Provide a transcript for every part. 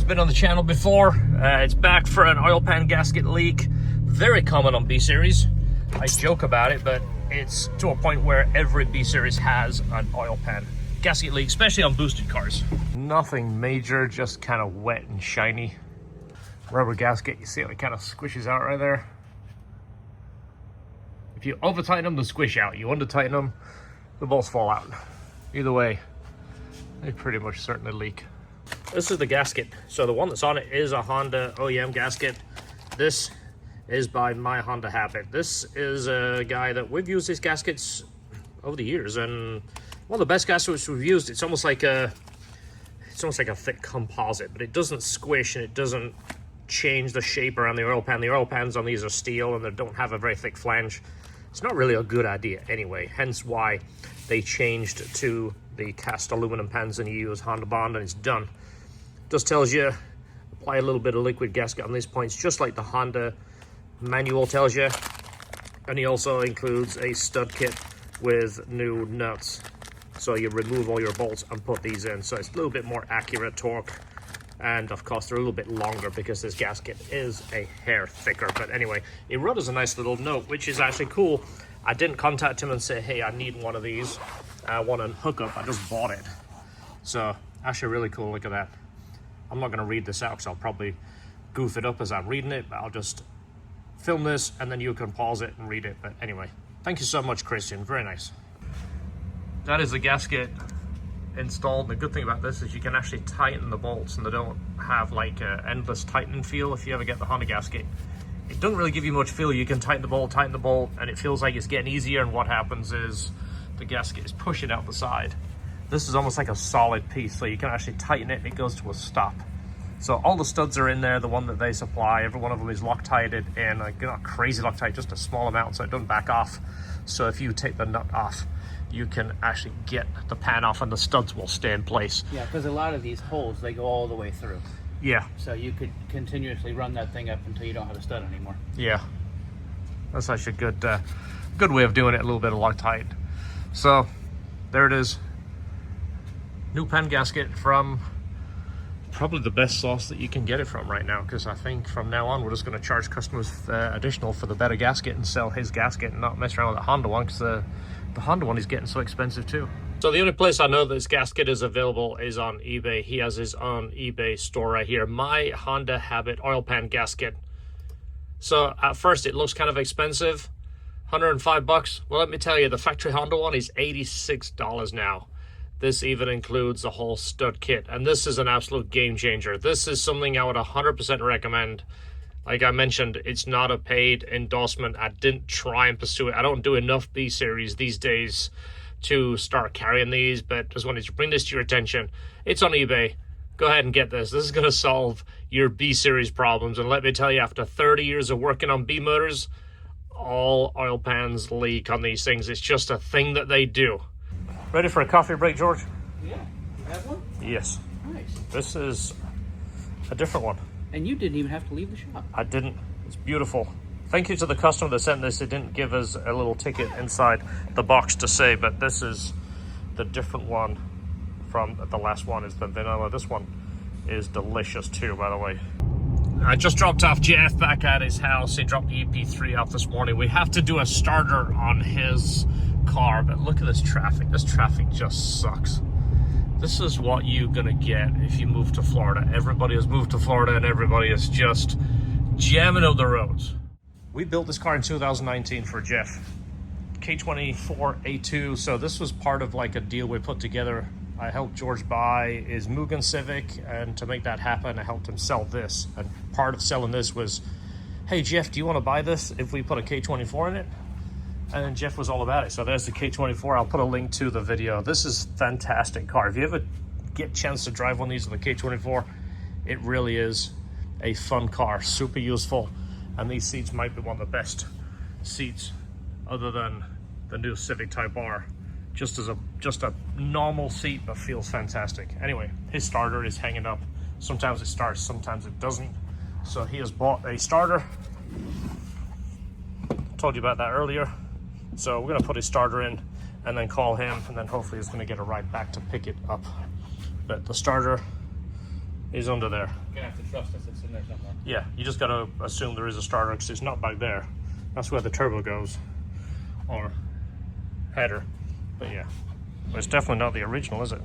car's been on the channel before. It's back for an oil pan gasket leak. Very common on B-Series. I joke about it, but it's to a point where every B-Series has an oil pan gasket leak, especially on boosted cars. Nothing major, just kind of wet and shiny. Rubber gasket, you see how it kind of squishes out right there? If you over tighten them, they squish out. You under tighten them, the bolts fall out. Either way, they pretty much certainly leak. This is the gasket. So the one that's on it is a Honda OEM gasket. This is by My Honda Habit. This is a guy that we've used these gaskets over the years, and one of the best gaskets we've used. It's almost like a thick composite, but it doesn't squish and it doesn't change the shape around the oil pan. The oil pans on these are steel and they don't have a very thick flange. It's not really a good idea anyway, hence why they changed to the cast aluminum pans and you use Honda Bond and it's done. Just tells you, apply a little bit of liquid gasket on these points, just like the Honda manual tells you. And he also includes a stud kit with new nuts. So you remove all your bolts and put these in. So it's a little bit more accurate torque. And of course, they're a little bit longer because this gasket is a hair thicker. But anyway, he wrote us a nice little note, which is actually cool. I didn't contact him and say, hey, I need one of these. I want a hookup. I just bought it. So actually really cool. Look at that. I'm not going to read this out because I'll probably goof it up as I'm reading it. But I'll just film this and then you can pause it and read it. But anyway, thank you so much, Christian. Very nice. That is the gasket installed. The good thing about this is you can actually tighten the bolts and they don't have like an endless tightening feel. If you ever get the Honda gasket, it doesn't really give you much feel. You can tighten the bolt, and it feels like it's getting easier. And what happens is the gasket is pushing out the side. This is almost like a solid piece, so you can actually tighten it and it goes to a stop. So all the studs are in there, the one that they supply. Every one of them is Loctited, and like, not crazy Loctite, just a small amount so it doesn't back off. So if you take the nut off, you can actually get the pan off and the studs will stay in place. Yeah, because a lot of these holes, they go all the way through. Yeah. So you could continuously run that thing up until you don't have a stud anymore. Yeah. That's actually a good way of doing it, a little bit of Loctite. So there it is. New pan gasket from probably the best source that you can get it from right now, because I think from now on we're just going to charge customers additional for the better gasket and sell his gasket and not mess around with the Honda one, because the Honda one is getting so expensive too. So the only place I know this gasket is available is on eBay. He has his own eBay store right here. My Honda Habit oil pan gasket. So at first it looks kind of expensive, 105 bucks. Well, let me tell you, the factory Honda one is $86 now. This even includes the whole stud kit, and this is an absolute game changer. This is something I would 100% recommend. Like I mentioned, it's not a paid endorsement. I didn't try and pursue it. I don't do enough B-Series these days to start carrying these, but just wanted to bring this to your attention. It's on eBay. Go ahead and get this. This is going to solve your B-Series problems. And let me tell you, after 30 years of working on B motors, all oil pans leak on these things. It's just a thing that they do. Ready for a coffee break, George? Yeah. You have one? Yes. Nice. This is a different one. And you didn't even have to leave the shop. I didn't. It's beautiful. Thank you to the customer that sent this. It didn't give us a little ticket inside the box to say, but this is the different one from the last one is the vanilla. This one is delicious too, by the way. I just dropped off Jeff back at his house. He dropped the EP3 off this morning. We have to do a starter on his car, but look at this traffic. This traffic just sucks. This is what you're gonna get if you move to Florida. Everybody has moved to Florida and everybody is just jamming up the roads. We built this car in 2019 for Jeff. K24A2, so this was part of like a deal we put together. I helped George buy his Mugen Civic, and to make that happen, I helped him sell this. And part of selling this was, hey Jeff, do you want to buy this if we put a K24 in it? And then Jeff was all about it. So there's the K24. I'll put a link to the video. This is a fantastic car. If you ever get a chance to drive one of these with the K24, it really is a fun car, super useful. And these seats might be one of the best seats other than the new Civic Type R. Just a normal seat, but feels fantastic. Anyway, his starter is hanging up. Sometimes it starts, sometimes it doesn't. So he has bought a starter. Told you about that earlier. So we're gonna put his starter in and then call him, and then hopefully he's gonna get a ride back to pick it up. But the starter is under there. You're gonna have to trust us, it's in there somewhere. Yeah, you just gotta assume there is a starter because it's not back there. That's where the turbo goes, or header. But yeah, but it's definitely not the original, is it?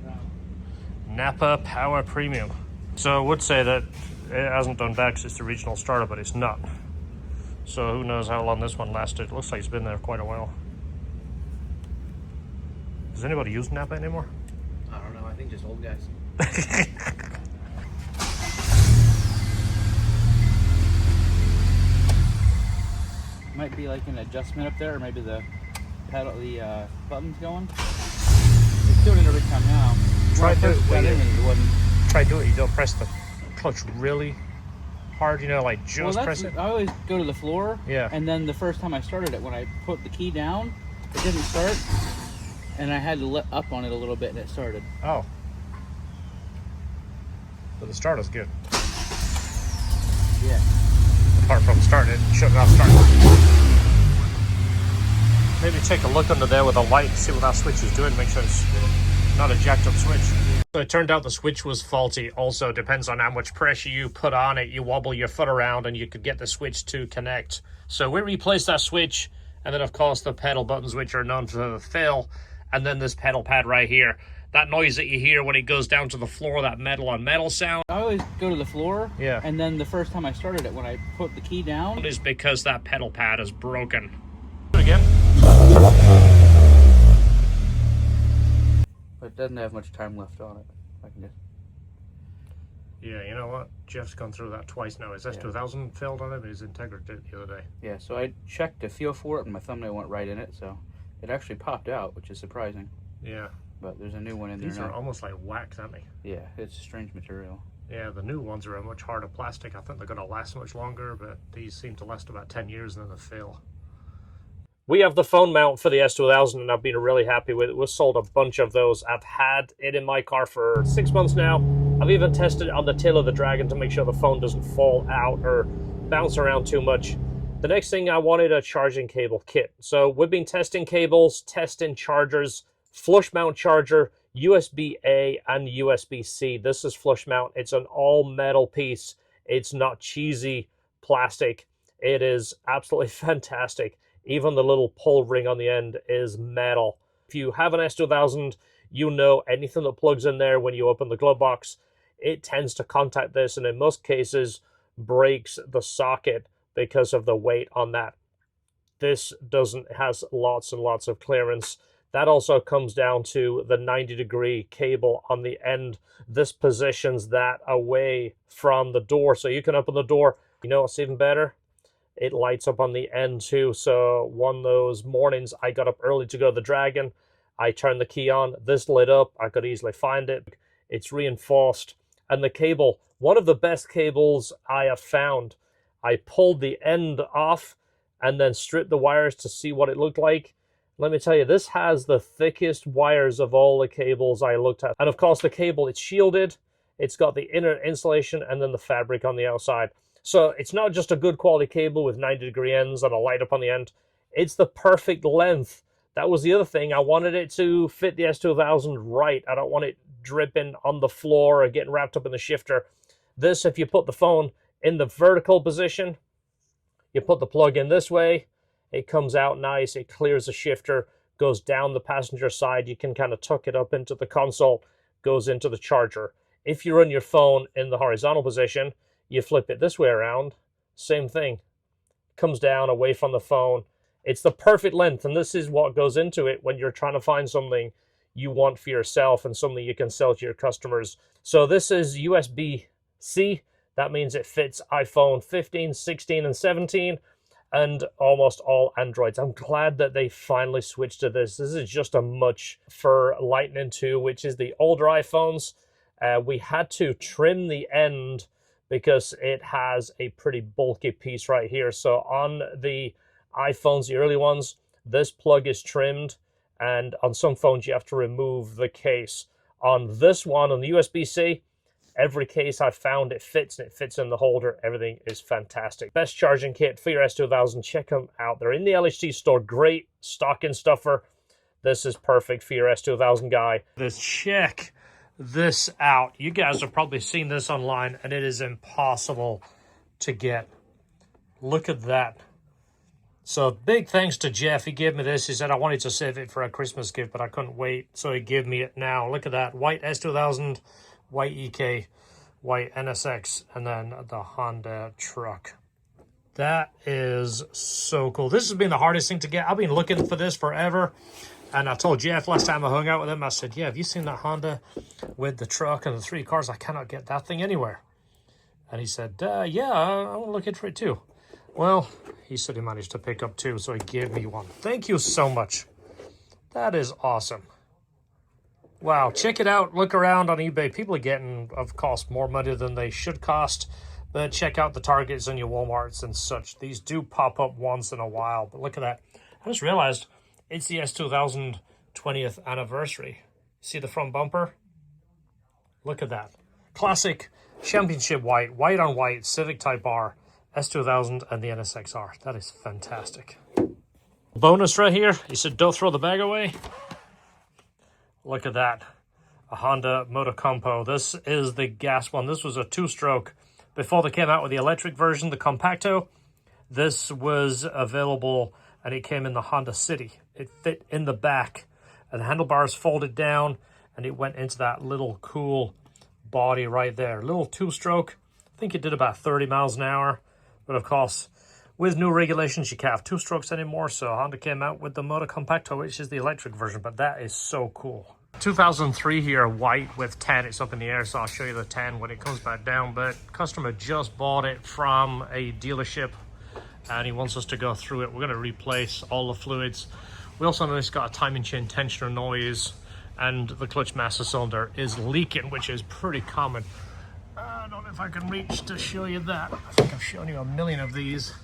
No. Napa Power Premium. So I would say that it hasn't done bad because it's the original starter, but it's not. So who knows how long this one lasted. It looks like it's been there quite a while. Does anybody use Napa anymore? I don't know, I think just old guys. Might be like an adjustment up there, or maybe the pedal, the button's going. It's doing it every time now. Try to do it. Try to do it. You don't press the clutch really hard. You know, like just press it. I always go to the floor. Yeah. And then the first time I started it, when I put the key down, it didn't start, and I had to let up on it a little bit, and it started. Oh. But the starter's good. Yeah. Apart from starting it, shutting off, starting. Maybe take a look under there with a light and see what that switch is doing. Make sure it's not a jacked up switch. So it turned out the switch was faulty. Also depends on how much pressure you put on it. You wobble your foot around and you could get the switch to connect. So we replaced that switch, and then of course the pedal buttons, which are known to fail, and then this pedal pad right here. That noise that you hear when it goes down to the floor, that metal on metal sound. I always go to the floor. Yeah. And then the first time I started it, when I put the key down, is because that pedal pad is broken. Do it again. but it doesn't have much time left on it. I can just. Yeah, you know what? Jeff's gone through that twice now. His S2000 failed on it, but his Integra did the other day. Yeah, so I checked to feel for it, and my thumbnail went right in it, so it actually popped out, which is surprising. Yeah. But there's a new one in there now. These are almost like wax, aren't they? Yeah, it's a strange material. Yeah, the new ones are a much harder plastic. I think they're going to last much longer, but these seem to last about 10 years and then they fail. We have the phone mount for the S2000 and I've been really happy with it. We've sold a bunch of those. I've had it in my car for 6 months now. I've even tested it on the tail of the Dragon to make sure the phone doesn't fall out or bounce around too much. The next thing, I wanted a charging cable kit. So we've been testing cables, testing chargers, flush mount charger, USB-A and USB-C. This is flush mount. It's an all metal piece. It's not cheesy plastic. It is absolutely fantastic. Even the little pull ring on the end is metal. If you have an S2000, you know anything that plugs in there when you open the glove box, it tends to contact this and in most cases breaks the socket because of the weight on that. This doesn't. It has lots and lots of clearance. That also comes down to the 90-degree cable on the end. This positions that away from the door, so you can open the door. You know what's even better? It lights up on the end too. So one of those mornings I got up early to go to the Dragon. I turned the key on. This lit up. I could easily find it. It's reinforced. And the cable, one of the best cables I have found. I pulled the end off and then stripped the wires to see what it looked like. Let me tell you, this has the thickest wires of all the cables I looked at. And of course, the cable, it's shielded. It's got the inner insulation and then the fabric on the outside. So it's not just a good quality cable with 90-degree ends and a light up on the end. It's the perfect length. That was the other thing. I wanted it to fit the S2000 right. I don't want it dripping on the floor or getting wrapped up in the shifter. This, if you put the phone in the vertical position, you put the plug in this way, it comes out nice, it clears the shifter, goes down the passenger side, you can kind of tuck it up into the console, goes into the charger. If you run your phone in the horizontal position, you flip it this way around, same thing. Comes down away from the phone. It's the perfect length, and this is what goes into it when you're trying to find something you want for yourself and something you can sell to your customers. So this is USB-C. That means it fits iPhone 15, 16, and 17. And almost all Androids. I'm glad that they finally switched to this. This is just a much for Lightning 2, which is the older iPhones. We had to trim the end because it has a pretty bulky piece right here. So on the iPhones, the early ones, this plug is trimmed, and on some phones you have to remove the case. On this one, on the USB-C, every case I've found, it fits, and it fits in the holder. Everything is fantastic. Best charging kit for your S2000. Check them out. They're in the LHT store. Great stocking stuffer. This is perfect for your S2000 guy. This check this out. You guys have probably seen this online, and it is impossible to get. Look at that. So big thanks to Jeff. He gave me this. He said I wanted to save it for a Christmas gift, but I couldn't wait, so he gave me it now. Look at that. White S2000, white EK, white NSX, and then the Honda truck. That is so cool. This has been the hardest thing to get. I've been looking for this forever. And I told Jeff last time I hung out with him, I said, yeah, have you seen that Honda with the truck and the 3 cars? I cannot get that thing anywhere. And he said, yeah, I want to look into it too. Well, he said he managed to pick up 2, so he gave me 1. Thank you so much. That is awesome. Wow, check it out. Look around on eBay. People are getting, of course, more money than they should cost. But check out the Targets and your Walmarts and such. These do pop up once in a while. But look at that. I just realized it's the S2000 20th anniversary. See the front bumper? Look at that. Classic championship white, white on white, Civic Type R, S2000 and the NSXR. That is fantastic. Bonus right here. He said, don't throw the bag away. Look at that. A Honda Motor Compo. This is the gas one. This was a 2-stroke. Before they came out with the electric version, the Compacto, this was available, and it came in the Honda City. It fit in the back, and the handlebars folded down, and it went into that little cool body right there. Little 2-stroke. I think it did about 30 miles an hour. But of course, with new regulations, you can't have 2-strokes anymore. So Honda came out with the Motor Compacto, which is the electric version. But that is so cool. 2003 here, white with 10. It's up in the air, so I'll show you the 10 when it comes back down. But customer just bought it from a dealership, and he wants us to go through it. We're going to replace all the fluids. We also know it's got a timing chain tensioner noise, and the clutch master cylinder is leaking, which is pretty common. I don't know if I can reach to show you that. I think I've shown you a million of these.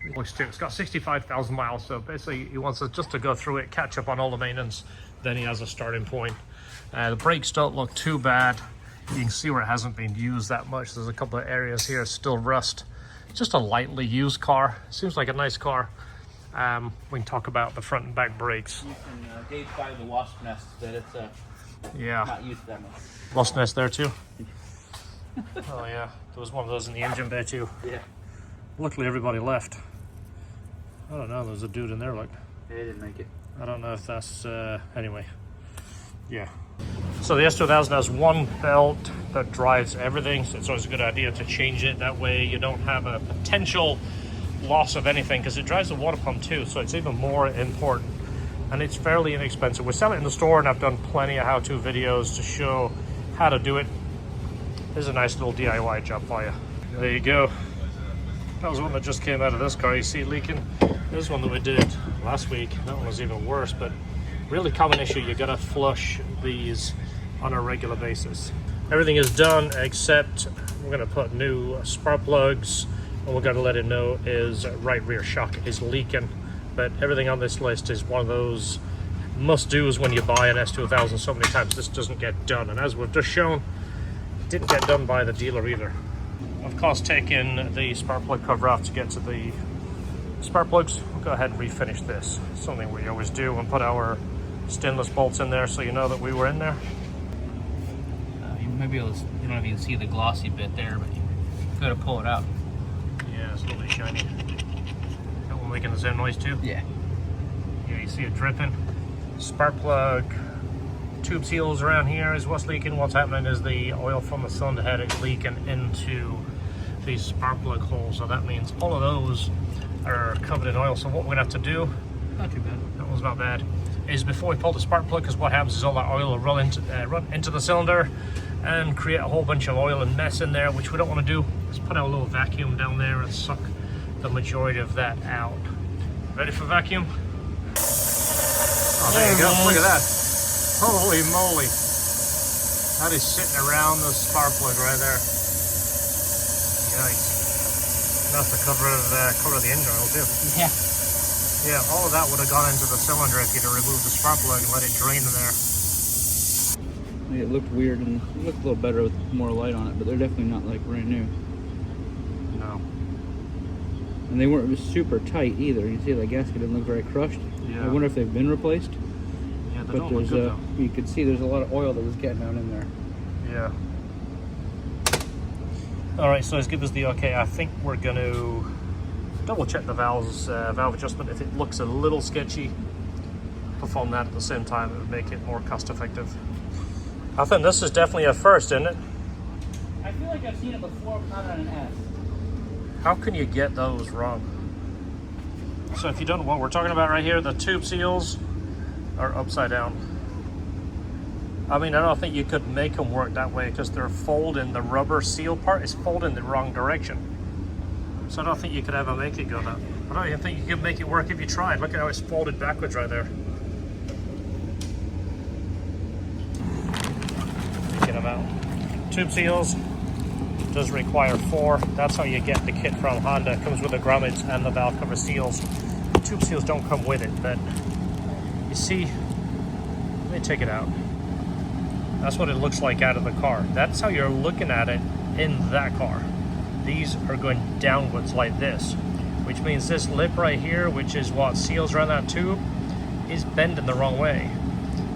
It's got 65,000 miles, so basically he wants us just to go through it, catch up on all the maintenance, then he has a starting point. The brakes don't look too bad. You can see where it hasn't been used that much. There's a couple of areas here still rust. Just a lightly used car. Seems like a nice car. We can talk about the front and back brakes. You can gauge by the wasp nest that it's not used that much. Wasp nest there too? Oh yeah, there was one of those in the engine bay too. Yeah. Luckily everybody left. I don't know, there's a dude in there, look. They didn't make it. I don't know if that's, anyway. Yeah. So the S2000 has one belt that drives everything, so it's always a good idea to change it. That way you don't have a potential loss of anything, because it drives the water pump too, so it's even more important. And it's fairly inexpensive. We sell it in the store, and I've done plenty of how-to videos to show how to do it. Here's a nice little DIY job for you. There you go. That was one that just came out of this car. You see it leaking? This one that we did last week, that one was even worse, but really common issue. You gotta flush these on a regular basis. Everything is done except we're gonna put new spark plugs, and we're gonna let it know is right rear shock is leaking. But everything on this list is one of those must-dos when you buy an S2000. So many times this doesn't get done, and as we've just shown, it didn't get done by the dealer either. Of course, taking the spark plug cover off to get to the spark plugs, we'll go ahead and refinish this. Something we always do, and put our stainless bolts in there so you know that we were in there. You might be able to, you don't know if you can see the glossy bit there, but you gotta pull it out. Yeah, it's a little bit shiny. That one making the same noise too? Yeah. Yeah, you see it dripping. Spark plug tube seals around here is what's leaking. What's happening is the oil from the cylinder head is leaking into these spark plug holes. So that means all of those are covered in oil. So what we're gonna have to do, Not too bad. that one's not bad, is before we pull the spark plug, because what happens is all that oil will run into the cylinder and create a whole bunch of oil and mess in there, which we don't want to do. Let's put our little vacuum down there and suck the majority of that out. Ready for vacuum? Oh, there you go. Look at that. Holy moly. That is sitting around the spark plug right there. Yikes. That's the cover of the engine oil too. Yeah. Yeah, all of that would have gone into the cylinder if you'd have removed the spark plug and let it drain in there. It looked weird, and it looked a little better with more light on it, but they're definitely not like brand new. No. And they weren't super tight either. You see the gasket didn't look very crushed. Yeah. I wonder if they've been replaced. Yeah, they But don't look there's good though. you could see there's a lot of oil that was getting down in there. Yeah. All right, so let's give us the okay. I think we're going to double check the valves, valve adjustment. If it looks a little sketchy, perform that at the same time. It would make it more cost effective. I think this is definitely a first, isn't it? I feel like I've seen it before, but not on an S. How can you get those wrong? So if you don't know what we're talking about right here, the tube seals are upside down. I mean, I don't think you could make them work that way because they're folding. The rubber seal part is folding the wrong direction. So I don't think you could ever make it go that. I don't even think you could make it work if you tried. Look at how it's folded backwards right there. Get them out. Tube seals does require 4. That's how you get the kit from Honda. It comes with the grommets and the valve cover seals. Tube seals don't come with it, but you see, let me take it out. That's what it looks like out of the car. That's how you're looking at it in that car. These are going downwards like this, which means this lip right here, which is what seals around that tube, is bending the wrong way.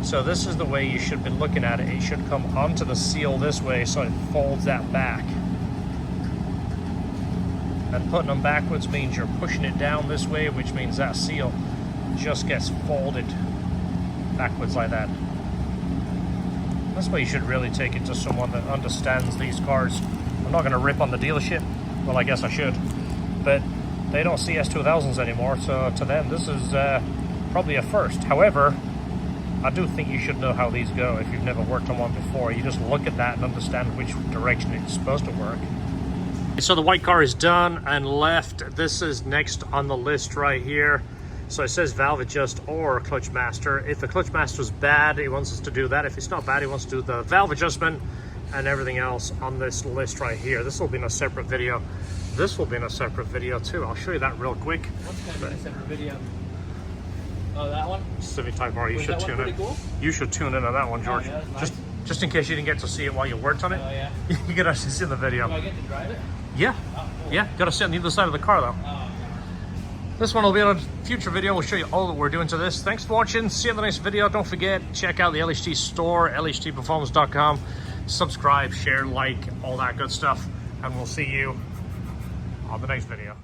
So this is the way you should be looking at it. It should come onto the seal this way so it folds that back. And putting them backwards means you're pushing it down this way, which means that seal just gets folded backwards like that. That's why you should really take it to someone that understands these cars. I'm not going to rip on the dealership. Well, I guess I should. But they don't see S2000s anymore, so to them this is probably a first. However, I do think you should know how these go if you've never worked on one before. You just look at that and understand which direction it's supposed to work. So the white car is done and left. This is next on the list right here. So it says valve adjust or clutch master. If the clutch master is bad, he wants us to do that. If it's not bad, he wants to do the valve adjustment and everything else on this list right here. This will be in a separate video. This will be in a separate video too. I'll show you that real quick. What's going to be in a separate video? Oh, that one? Civic Type R. You Was should that one tune in. pretty cool? You should tune in on that one, George. Oh, yeah, nice. Just in case you didn't get to see it while you worked on it. Oh, yeah. You can actually see the video. Do I get to drive it? Yeah. Oh, cool. Yeah. Got to sit on the other side of the car though. Oh. This one will be on a future video. We'll show you all that we're doing to this. Thanks for watching. See you in the next video. Don't forget, check out the LHT store, lhtperformance.com. Subscribe, share, like, all that good stuff. And we'll see you on the next video.